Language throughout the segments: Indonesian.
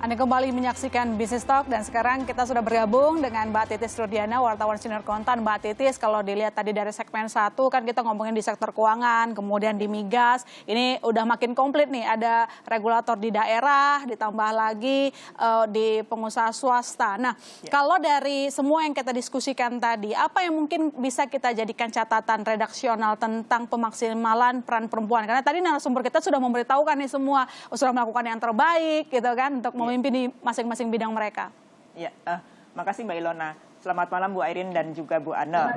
Anda kembali menyaksikan Business Talk dan sekarang kita sudah bergabung dengan Mbak Titis Rudiana, wartawan senior kontan. Mbak Titis, kalau dilihat tadi dari segmen 1 kan kita ngomongin di sektor keuangan, kemudian di migas, ini udah makin komplit nih, ada regulator di daerah, ditambah lagi di pengusaha swasta. Nah, kalau dari semua yang kita diskusikan tadi, apa yang mungkin bisa kita jadikan catatan redaksional tentang pemaksimalan peran perempuan? Karena tadi narasumber kita sudah memberitahukan nih semua, sudah melakukan yang terbaik gitu kan untuk memimpin di masing-masing bidang mereka. Ya, makasih Mbak Ilona. Selamat malam Bu Airin dan juga Bu Ana.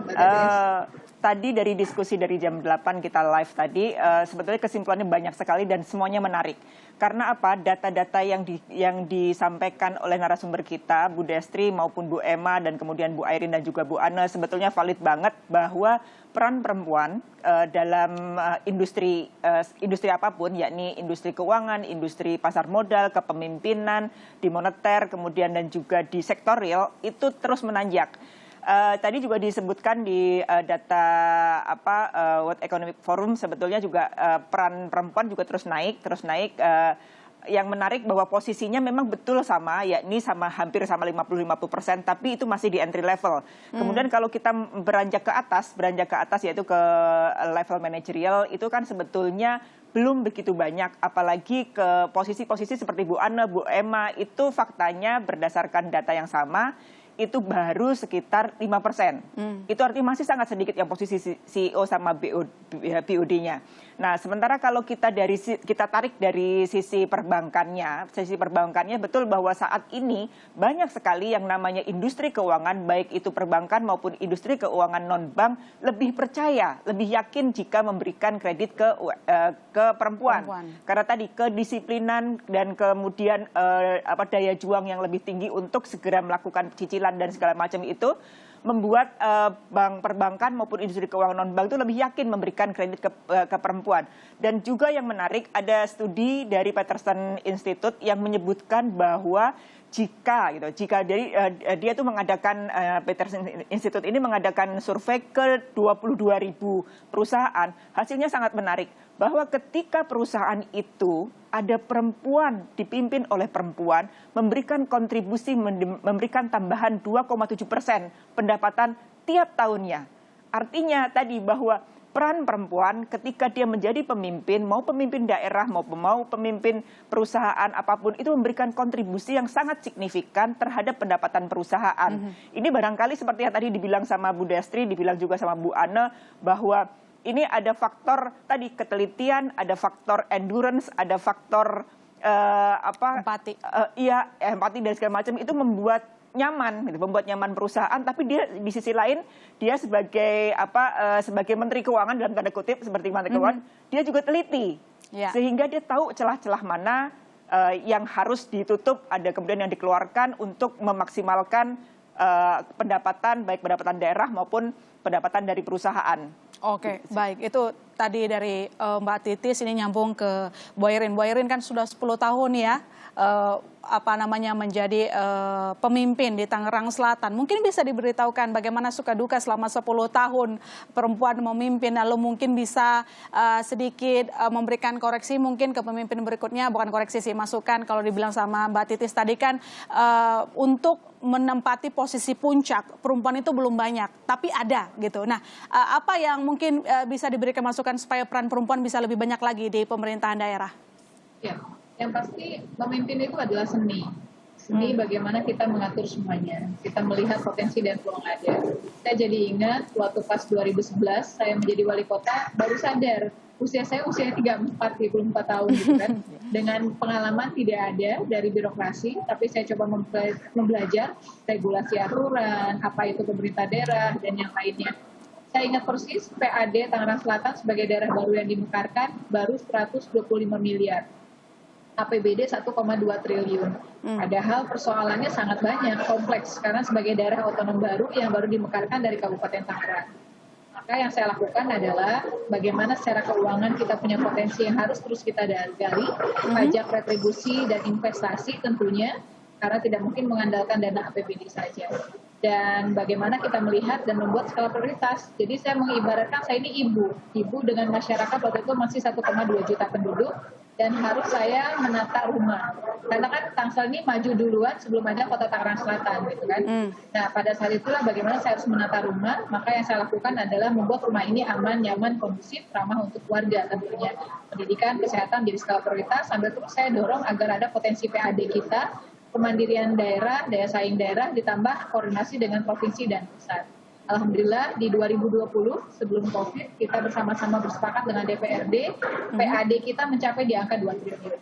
Tadi dari diskusi dari jam 8 kita live tadi, sebetulnya kesimpulannya banyak sekali dan semuanya menarik. Karena apa? Data-data yang disampaikan oleh narasumber kita, Bu Destri maupun Bu Emma dan kemudian Bu Airin dan juga Bu Ana sebetulnya valid banget bahwa peran perempuan dalam industri apapun, yakni industri keuangan, industri pasar modal, kepemimpinan, di moneter, kemudian dan juga di sektor real itu terus menanjak. Tadi juga disebutkan di data World Economic Forum sebetulnya juga peran perempuan juga terus naik. Yang menarik bahwa posisinya memang betul sama, yakni hampir sama 50-50%, tapi itu masih di entry level. Kemudian kalau kita beranjak ke atas yaitu ke level manajerial, itu kan sebetulnya belum begitu banyak, apalagi ke posisi-posisi seperti Bu Ana, Bu Emma, itu faktanya berdasarkan data yang sama, itu baru sekitar 5%. Itu artinya masih sangat sedikit yang posisi CEO sama BOD-nya. Nah, sementara kalau kita tarik dari sisi perbankannya betul bahwa saat ini banyak sekali yang namanya industri keuangan, baik itu perbankan maupun industri keuangan non-bank, lebih percaya, lebih yakin jika memberikan kredit ke perempuan. Karena tadi kedisiplinan dan kemudian daya juang yang lebih tinggi untuk segera melakukan cicilan dan segala macam itu membuat bank perbankan maupun industri keuangan non-bank itu lebih yakin memberikan kredit ke perempuan. Dan juga yang menarik, ada studi dari Peterson Institute yang menyebutkan bahwa jika dia tuh mengadakan Peterson Institute ini mengadakan survei ke 22.000 perusahaan, hasilnya sangat menarik bahwa ketika perusahaan itu ada perempuan, dipimpin oleh perempuan, memberikan kontribusi, memberikan tambahan 2,7% pendapatan tiap tahunnya. Artinya tadi bahwa peran perempuan ketika dia menjadi pemimpin, mau pemimpin daerah, mau pemimpin perusahaan apapun, itu memberikan kontribusi yang sangat signifikan terhadap pendapatan perusahaan. Ini barangkali seperti yang tadi dibilang sama Bu Destri, dibilang juga sama Bu Ana, bahwa ini ada faktor tadi ketelitian, ada faktor endurance, ada faktor empati. Empati dan segala macam itu membuat nyaman, membuat nyaman perusahaan. Tapi dia di sisi lain dia sebagai menteri keuangan dalam tanda kutip seperti menteri keuangan, dia juga teliti, sehingga dia tahu celah-celah mana yang harus ditutup, ada kemudian yang dikeluarkan untuk memaksimalkan pendapatan, baik pendapatan daerah maupun pendapatan dari perusahaan. Oke, baik. Itu tadi dari Mbak Titis, ini nyambung ke Bu Airin. Bu Airin kan sudah 10 tahun ya menjadi pemimpin di Tangerang Selatan. Mungkin bisa diberitahukan bagaimana suka duka selama 10 tahun perempuan memimpin, lalu mungkin bisa sedikit memberikan koreksi mungkin ke pemimpin berikutnya, bukan koreksi sih, masukan kalau dibilang sama Mbak Titis tadi kan untuk menempati posisi puncak perempuan itu belum banyak, tapi ada gitu. Nah, apa yang mungkin bisa diberikan masukan supaya peran perempuan bisa lebih banyak lagi di pemerintahan daerah? Ya, yang pasti memimpin itu adalah seni. Seni bagaimana kita mengatur semuanya. Kita melihat potensi dan peluang ada. Saya jadi ingat waktu pas 2011 saya menjadi wali kota, baru sadar usia saya 34 tahun gitu kan. Dengan pengalaman tidak ada dari birokrasi, tapi saya coba membelajar regulasi aturan, apa itu pemerintah daerah dan yang lainnya. Saya ingat persis PAD Tangerang Selatan sebagai daerah baru yang dimekarkan baru 125 miliar. APBD 1,2 triliun. Padahal persoalannya sangat banyak, kompleks, karena sebagai daerah otonom baru yang baru dimekarkan dari Kabupaten Tangerang. Maka yang saya lakukan adalah bagaimana secara keuangan kita punya potensi yang harus terus kita gali, pajak retribusi dan investasi tentunya, karena tidak mungkin mengandalkan dana APBD saja. Dan bagaimana kita melihat dan membuat skala prioritas. Jadi saya mengibaratkan saya ini ibu dengan masyarakat waktu itu masih 1,2 juta penduduk, dan harus saya menata rumah. Karena kan Tangsel ini maju duluan sebelum ada Kota Tangerang Selatan gitu kan. Nah pada saat itulah bagaimana saya harus menata rumah, maka yang saya lakukan adalah membuat rumah ini aman, nyaman, kondusif, ramah untuk warga tentunya. Pendidikan, kesehatan jadi skala prioritas, sambil terus saya dorong agar ada potensi PAD kita, kemandirian daerah, daya saing daerah, ditambah koordinasi dengan provinsi dan pusat. Alhamdulillah di 2020 sebelum COVID kita bersama-sama bersepakat dengan DPRD, PAD kita mencapai di angka 2 triliun.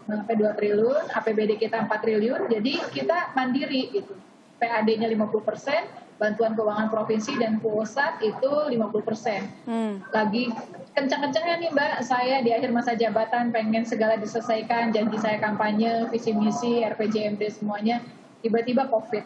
Sampai 2 triliun, APBD kita 4 triliun, jadi kita mandiri gitu. PAD-nya 50%, bantuan keuangan provinsi dan pusat itu 50%. Lagi kencang-kencangnya nih Mbak, saya di akhir masa jabatan pengen segala diselesaikan, janji saya kampanye, visi misi, RPJMD semuanya, tiba-tiba COVID.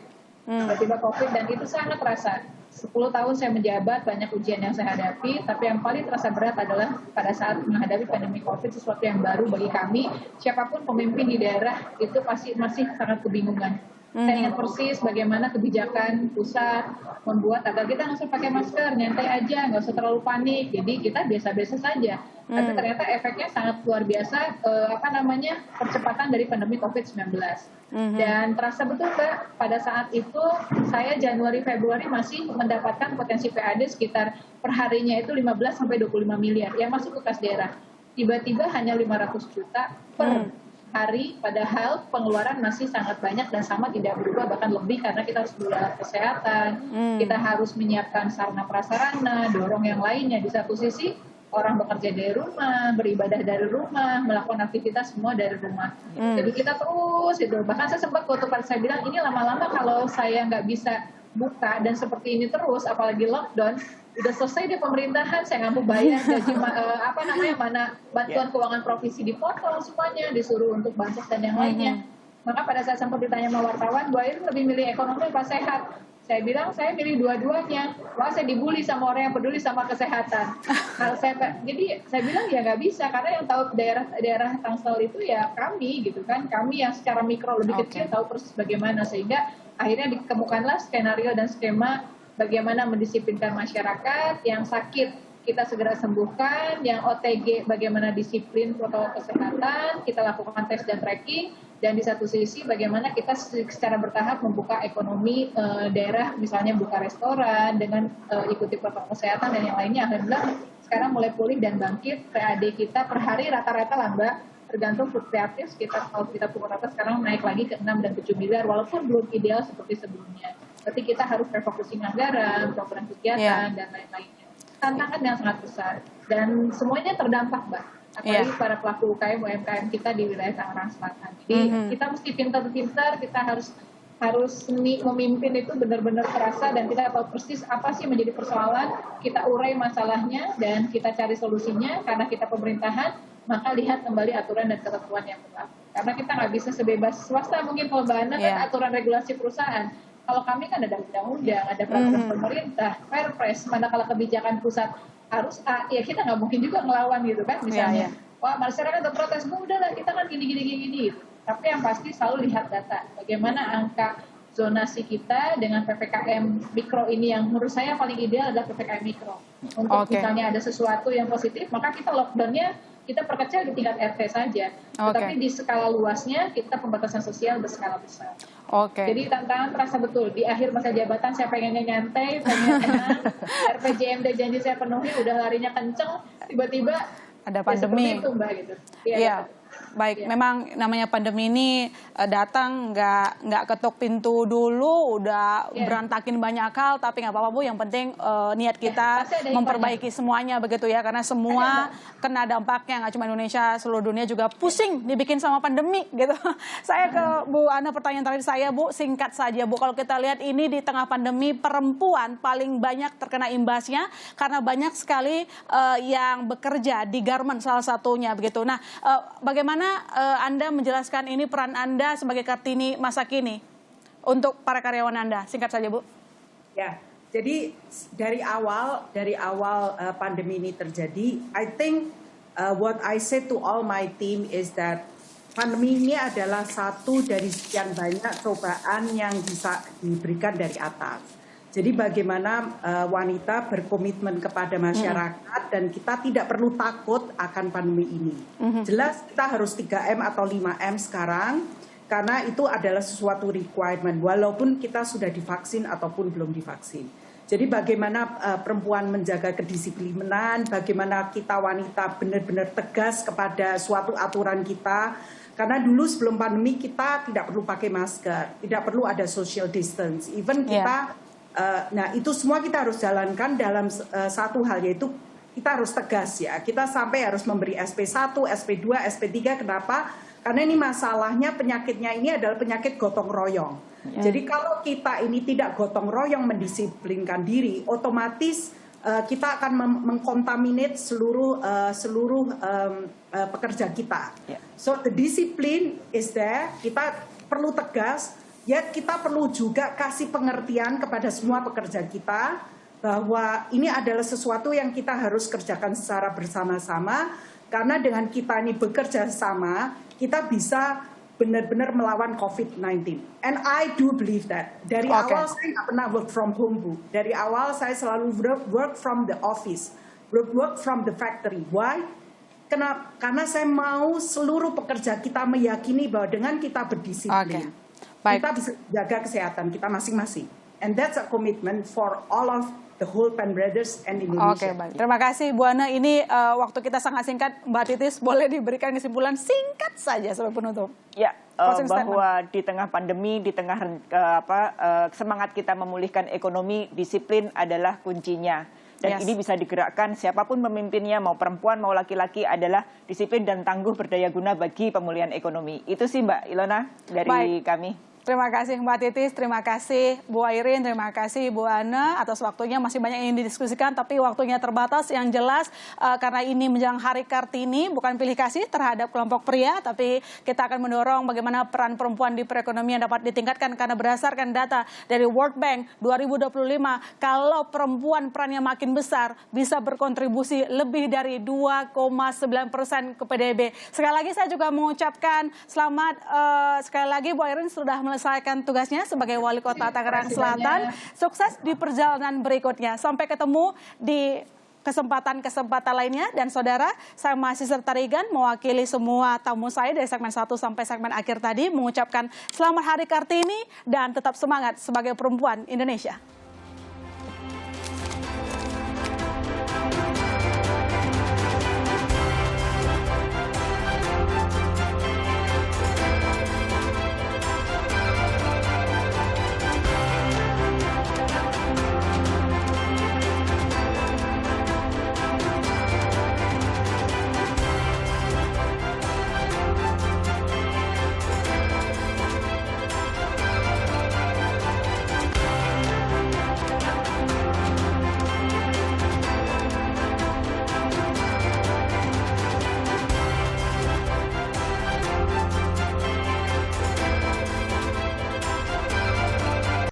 Dan itu sangat terasa. 10 tahun saya menjabat, banyak ujian yang saya hadapi, tapi yang paling terasa berat adalah pada saat menghadapi pandemi COVID, sesuatu yang baru bagi kami. Siapapun pemimpin di daerah itu pasti masih sangat kebingungan. Saya ingat persis bagaimana kebijakan pusat membuat agar kita nggak usah pakai masker, nyantai aja, nggak usah terlalu panik. Jadi kita biasa-biasa saja. Tapi ternyata efeknya sangat luar biasa, percepatan dari pandemi COVID-19. Dan terasa betul Mbak, pada saat itu saya Januari Februari masih mendapatkan potensi PAD sekitar perharinya itu 15 sampai 25 miliar yang masuk ke kas daerah. Tiba-tiba hanya 500 juta per hari, padahal pengeluaran masih sangat banyak dan sama tidak berubah, bahkan lebih karena kita harus beli alat kesehatan, kita harus menyiapkan sarana prasarana, dorong yang lainnya. Di satu sisi orang bekerja dari rumah, beribadah dari rumah, melakukan aktivitas semua dari rumah. Jadi kita terus itu. Bahkan saya sempat waktu saya bilang ini lama-lama kalau saya nggak bisa buka dan seperti ini terus, apalagi lockdown, udah selesai deh pemerintahan, saya nggak mau bayar gaji mana bantuan keuangan provinsi dipotong semuanya, disuruh untuk bansos dan yang lainnya. Maka pada saat sempat ditanya sama wartawan, Bu Airin lebih milih ekonomi apa sehat? Saya bilang saya milih dua-duanya. Wah, saya dibully sama orang yang peduli sama kesehatan. Jadi saya bilang ya nggak bisa, karena yang tahu daerah Tangsel itu ya kami gitu kan, kami yang secara mikro lebih kecil tahu persis bagaimana, sehingga akhirnya dikemukanlah skenario dan skema bagaimana mendisiplinkan masyarakat, yang sakit kita segera sembuhkan, yang OTG bagaimana disiplin protokol kesehatan, kita lakukan tes dan tracking, dan di satu sisi bagaimana kita secara bertahap membuka ekonomi daerah, misalnya buka restoran dengan ikuti protokol kesehatan dan yang lainnya. Alhamdulillah sekarang mulai pulih dan bangkit. PAD kita per hari rata-rata lah Mbak, tergantung fluktuatif, kalau kita pukul rata sekarang naik lagi ke 6 dan 7 miliar, walaupun belum ideal seperti sebelumnya. Berarti kita harus refocusing anggaran, program kegiatan, dan lain-lainnya. Tantangan yang sangat besar, dan semuanya terdampak, Mbak. Apalagi para pelaku UMKM kita di wilayah Tangerang Selatan. Jadi kita mesti pintar-pintar, kita harus memimpin itu benar-benar terasa, dan kita tahu persis apa sih menjadi persoalan, kita urai masalahnya, dan kita cari solusinya. Karena kita pemerintahan, maka lihat kembali aturan dan ketentuan yang berlaku. Karena kita nggak bisa sebebas swasta, mungkin kalau Mbak Ana kan aturan regulasi perusahaan. Kalau kami kan ada undang-undang, ada peraturan pemerintah, Perpres, manakala kebijakan pusat harus A, ya kita nggak mungkin juga ngelawan gitu kan, misalnya. Wah, masyarakat ada protes, udahlah kita kan gini. Tapi yang pasti selalu lihat data, bagaimana angka zonasi kita dengan PPKM mikro ini, yang menurut saya paling ideal adalah PPKM mikro. Untuk misalnya ada sesuatu yang positif, maka kita lockdown-nya kita perkecil di tingkat RT saja. Tetapi di skala luasnya kita pembatasan sosial berskala besar. Jadi tantangan terasa betul. Di akhir masa jabatan saya pengennya nyantai, pengen tenang, RPJMD janji saya penuhi, udah larinya kenceng, tiba-tiba ada pandemi. Ya seperti itu Mbak gitu. Iya. Baik, memang namanya pandemi ini datang nggak ketuk pintu dulu, udah berantakin banyak hal, tapi nggak apa-apa Bu. Yang penting niat kita memperbaiki semuanya begitu ya, karena semua kena dampaknya, nggak cuma Indonesia, seluruh dunia juga pusing dibikin sama pandemi gitu. Saya ke Bu Ana, pertanyaan terakhir saya Bu, singkat saja Bu. Kalau kita lihat ini di tengah pandemi, perempuan paling banyak terkena imbasnya karena banyak sekali yang bekerja di garment salah satunya begitu. Nah, bagaimana Anda menjelaskan ini, peran Anda sebagai Kartini masa kini untuk para karyawan Anda? Singkat saja Bu. Ya, jadi dari awal pandemi ini terjadi, I think what I say to all my team is that pandemi ini adalah satu dari sekian banyak cobaan yang bisa diberikan dari atas. Jadi bagaimana wanita berkomitmen kepada masyarakat dan kita tidak perlu takut akan pandemi ini. Jelas kita harus 3M atau 5M sekarang karena itu adalah sesuatu requirement walaupun kita sudah divaksin ataupun belum divaksin. Jadi bagaimana perempuan menjaga kedisiplinan, bagaimana kita wanita benar-benar tegas kepada suatu aturan kita. Karena dulu sebelum pandemi kita tidak perlu pakai masker, tidak perlu ada social distance. Even kita, nah itu semua kita harus jalankan dalam satu hal, yaitu kita harus tegas ya. Kita sampai harus memberi SP1, SP2, SP3. Kenapa? Karena ini masalahnya, penyakitnya ini adalah penyakit gotong royong. Jadi kalau kita ini tidak gotong royong mendisiplinkan diri, otomatis kita akan mengkontaminate seluruh pekerja kita. So the discipline is there. Kita perlu tegas, yet kita perlu juga kasih pengertian kepada semua pekerja kita bahwa ini adalah sesuatu yang kita harus kerjakan secara bersama-sama. Karena dengan kita ini bekerja sama, kita bisa benar-benar melawan COVID-19. And I do believe that. Dari awal saya nggak pernah work from home, Bu. Dari awal saya selalu work from the office, work from the factory. Why? Karena saya mau seluruh pekerja kita meyakini bahwa dengan kita berdisiplin, kita bisa jaga kesehatan kita masing-masing. And that's a commitment for all of the whole Pan Brothers and Indonesia. Baik. Terima kasih Bu Ana. Ini waktu kita sangat singkat, Mbak Titis boleh diberikan kesimpulan singkat saja sampai penutup. Ya, bahwa di tengah pandemi, di tengah semangat kita memulihkan ekonomi, disiplin adalah kuncinya. Dan ini bisa digerakkan siapapun pemimpinnya, mau perempuan, mau laki-laki, adalah disiplin dan tangguh berdaya guna bagi pemulihan ekonomi. Itu sih Mbak Ilona dari kami. Terima kasih Mbak Titis, terima kasih Bu Airin, terima kasih Bu Ana atas waktunya. Masih banyak yang didiskusikan tapi waktunya terbatas. Yang jelas karena ini menjelang Hari Kartini, bukan pilih kasih terhadap kelompok pria, tapi kita akan mendorong bagaimana peran perempuan di perekonomian dapat ditingkatkan. Karena berdasarkan data dari World Bank 2025, kalau perempuan perannya makin besar bisa berkontribusi lebih dari 2,9% ke PDB. Sekali lagi saya juga mengucapkan selamat sekali lagi Bu Airin sudah melesaikan tugasnya sebagai Wali Kota Tangerang Selatan. Sukses di perjalanan berikutnya. Sampai ketemu di kesempatan-kesempatan lainnya. Dan saudara, saya Mahasiswa Tarigan mewakili semua tamu saya dari segmen 1 sampai segmen akhir tadi mengucapkan selamat Hari Kartini dan tetap semangat sebagai perempuan Indonesia.